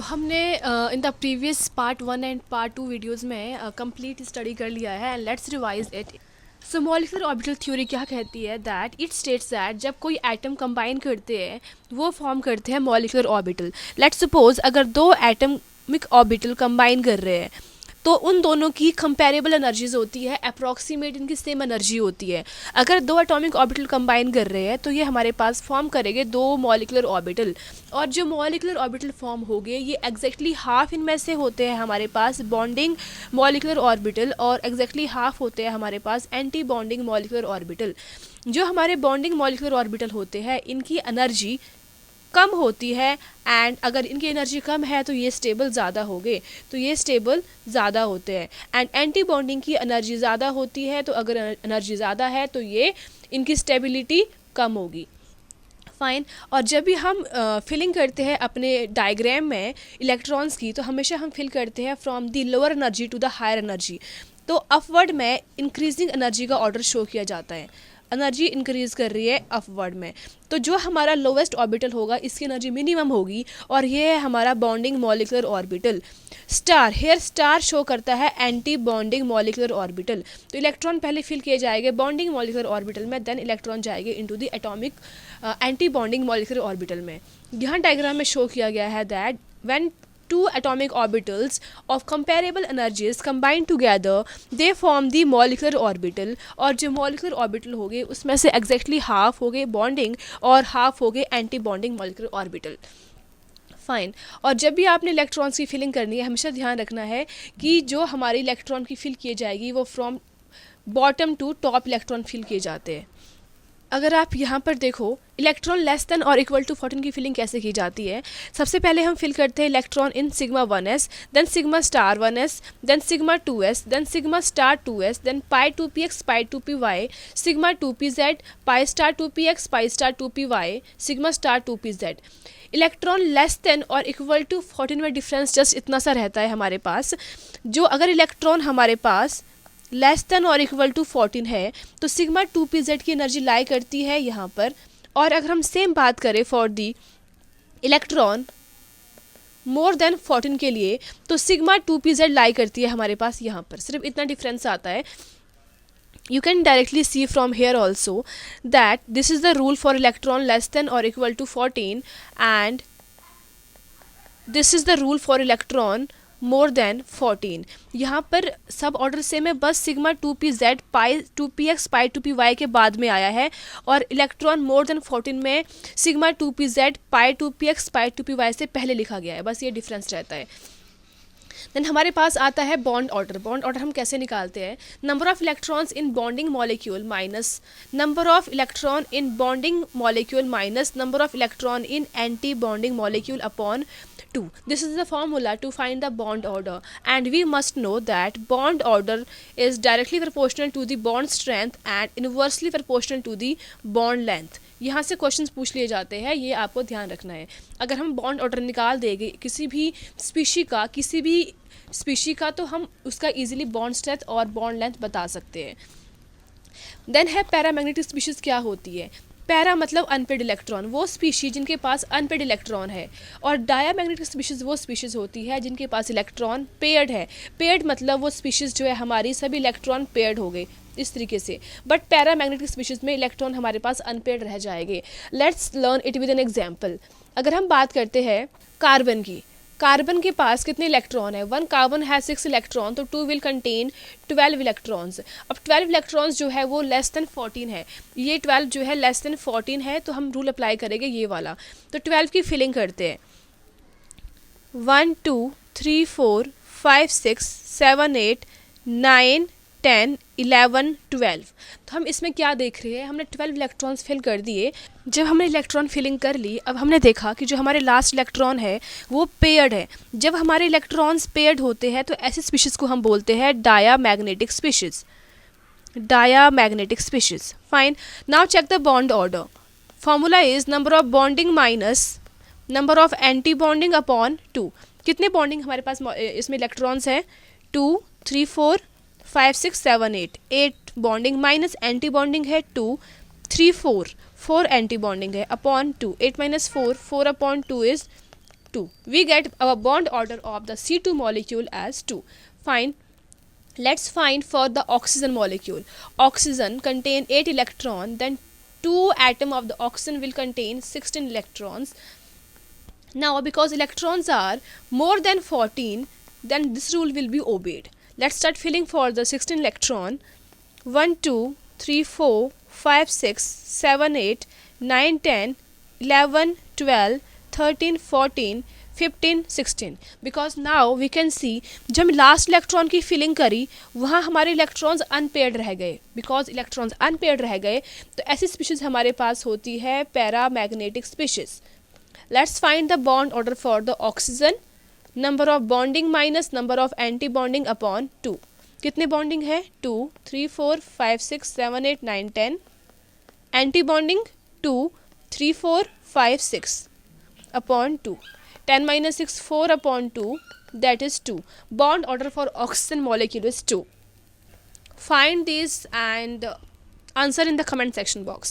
हमने in the previous part 1 and part 2 videos में complete study कर लिया है and let's revise it. So molecular orbital theory क्या कहती है दैट इट स्टेट्स दैट जब कोई एटम कंबाइन करते हैं वो फॉर्म करते हैं मॉलिक्यूलर ऑर्बिटल। लेट्स सपोज अगर दो एटमिक ऑर्बिटल कंबाइन कर रहे हैं तो उन दोनों की कंपेरेबल एनर्जीज होती है, अप्रॉक्सीमेट इनकी सेम एनर्जी होती है। अगर दो एटॉमिक ऑर्बिटल कंबाइन कर रहे हैं तो ये हमारे पास फॉर्म करेंगे दो मॉलिक्यूलर ऑर्बिटल, और जो मॉलिक्यूलर ऑर्बिटल फॉर्म होंगे ये एग्जैक्टली हाफ इनमें से होते हैं हमारे पास बॉन्डिंग मॉलिक्यूलर ऑर्बिटल और एग्जैक्टली हाफ होते हैं हमारे पास एंटी बॉन्डिंग मॉलिक्यूलर ऑर्बिटल। जो हमारे बॉन्डिंग मॉलिक्यूलर ऑर्बिटल होते हैं इनकी एनर्जी कम होती है, एंड अगर इनकी एनर्जी कम है तो ये स्टेबल ज़्यादा हो गए, तो ये स्टेबल ज़्यादा होते हैं। एंड एंटी बॉन्डिंग की एनर्जी ज़्यादा होती है, तो अगर एनर्जी ज़्यादा है तो ये इनकी स्टेबिलिटी कम होगी। फाइन। और जब भी हम फिलिंग करते हैं अपने डायग्राम में इलेक्ट्रॉन्स की तो हमेशा हम फिल करते हैं from the lower energy to the higher energy. तो अपवर्ड में इंक्रीजिंग एनर्जी का ऑर्डर शो किया जाता है, एनर्जी इंक्रीज कर रही है अपवर्ड में। तो जो हमारा लोवेस्ट ऑर्बिटल होगा इसकी एनर्जी मिनिमम होगी, और ये है हमारा bonding molecular orbital. Star, here star show करता है एंटी बॉन्डिंग मॉलिक्यूलर ऑर्बिटल। तो इलेक्ट्रॉन पहले फिल किए जाएंगे बॉन्डिंग मॉलिक्यूलर ऑर्बिटल में, देन इलेक्ट्रॉन जाएंगे into the atomic anti bonding molecular orbital में। यहाँ डायग्राम में शो किया गया है that when two atomic orbitals of comparable energies combine together they form the molecular orbital। और जो molecular orbital हो गए उसमें से exactly half हो गए bonding और half हो गए anti bonding molecular orbital। Fine. और जब भी आपने इलेक्ट्रॉन्स की फिलिंग करनी है हमेशा ध्यान रखना है कि जो हमारी इलेक्ट्रॉन की फिल की जाएगी वो from bottom to top electron fill किए जाते हैं। अगर आप यहाँ पर देखो इलेक्ट्रॉन लेस देन और इक्वल टू 14 की फिलिंग कैसे की जाती है। सबसे पहले हम फिल करते हैं electron in sigma 1s, then sigma star 1s, then sigma 2s, then sigma star 2s, then pi 2px pi 2py, sigma 2pz, pi star 2px pi star 2py, sigma star 2pz। Electron less than और equal to 14 में difference just इतना सा रहता है हमारे पास। जो अगर electron हमारे पास लेस देन और इक्वल टू 14 है तो सिग्मा 2pz की एनर्जी लाई करती है यहाँ पर। और अगर हम सेम बात करें for the electron more than 14 के लिए तो सिग्मा 2pz लाई करती है हमारे पास यहाँ पर। सिर्फ इतना डिफरेंस आता है। You can directly see from here also that this is the rule for electron less than or equal to 14 and this is the rule for electron more than 14। यहाँ पर सब ऑर्डर सेम है, बस sigma 2pz पाई 2px pi 2py के बाद में आया है, और इलेक्ट्रॉन मोर देन 14 में सिग्मा 2pz पाई 2px पाई 2py से पहले लिखा गया है, बस ये डिफरेंस रहता है। देन हमारे पास आता है बॉन्ड ऑर्डर। बॉन्ड ऑर्डर हम कैसे निकालते हैं? Number of electrons in bonding molecule minus number of electron in bonding molecule minus number of electron in anti bonding molecule upon 2. This is the formula to find the bond order, and we must know that bond order is directly proportional to the bond strength and inversely proportional to the bond length। यहाँ से questions पूछ लिए जाते हैं, ये आपको ध्यान रखना है। अगर हम बॉन्ड ऑर्डर निकाल देंगे किसी भी स्पीशी का तो हम उसका इजीली बॉन्ड स्ट्रेंथ और बॉन्ड लेंथ बता सकते हैं। देन है पैरामैग्नेटिक स्पीशीज़ क्या होती है? पैरा मतलब अनपेड इलेक्ट्रॉन, वो स्पीशीज जिनके पास अनपेड इलेक्ट्रॉन है, और डायामैग्नेटिक स्पीशीज़ वो स्पीशीज़ होती है जिनके पास इलेक्ट्रॉन पेयर्ड है। पेयर्ड मतलब वो स्पीशीज़ जो है हमारी सभी इलेक्ट्रॉन पेयर्ड हो गए इस तरीके से, बट पैरामैग्नेटिक स्पीशीज़ में इलेक्ट्रॉन हमारे पास अनपेयर्ड रह जाएंगे। Let's learn it with an example. अगर हम बात करते हैं कार्बन की, कार्बन के पास कितने इलेक्ट्रॉन है? 1 कार्बन है 6 इलेक्ट्रॉन, तो 2 विल कंटेन 12 इलेक्ट्रॉन्स। अब 12 इलेक्ट्रॉन्स जो है वो लेस देन 14 है, ये 12 जो है लेस देन 14 है, तो हम रूल अप्लाई करेंगे ये वाला। तो 12 की फिलिंग करते हैं 1 2 3 4 5 6 7 8 9 10 11 12। तो हम इसमें क्या देख रहे हैं? हमने 12 इलेक्ट्रॉन्स फिल कर दिए। जब हमने इलेक्ट्रॉन फिलिंग कर ली, अब हमने देखा कि जो हमारे लास्ट इलेक्ट्रॉन है वो पेयर्ड है। जब हमारे इलेक्ट्रॉन्स पेयर्ड होते हैं तो ऐसी स्पीशीज़ को हम बोलते हैं diamagnetic species. Diamagnetic species. Fine. Now check the bond order. Formula is number of bonding minus number of anti bonding upon 2। कितने बॉन्डिंग हमारे पास इसमें इलेक्ट्रॉन्स है? 2 3 4 5 6 7 8। 8 बॉन्डिंग माइनस एंटी बॉन्डिंग है 2 3 4 4 एंटी बॉन्डिंग है upon 2। 8 minus 4 4 upon 2 is 2। 2. We get our bond order of the C2 molecule as 2. Fine. Let's find for the oxygen molecule. Oxygen contain 8 electrons, then 2 atom of the oxygen will contain 16 electrons. Now because electrons are more than 14, then this rule will be obeyed. Let's start filling for the 16 electron. 1 2 3 4 5 6 7 8 9 10 11 12 13 14 15 16. Because now we can see जब हम last electron की filling करी वहाँ हमारे electrons unpaired रह गए. Because electrons unpaired रह गए तो ऐसी स्पीशीज़ हमारे पास होती है paramagnetic species. Let's find the bond order for the oxygen. Number of bonding minus number of anti bonding upon 2. कितने बॉन्डिंग है? 2 3 4 5 6 7 8 9 10. Anti bonding 2 3 4 5 6 upon 2. 10 minus 6 4 upon 2, that is 2. Bond order for oxygen molecule is 2. Find these and answer in the comment section box.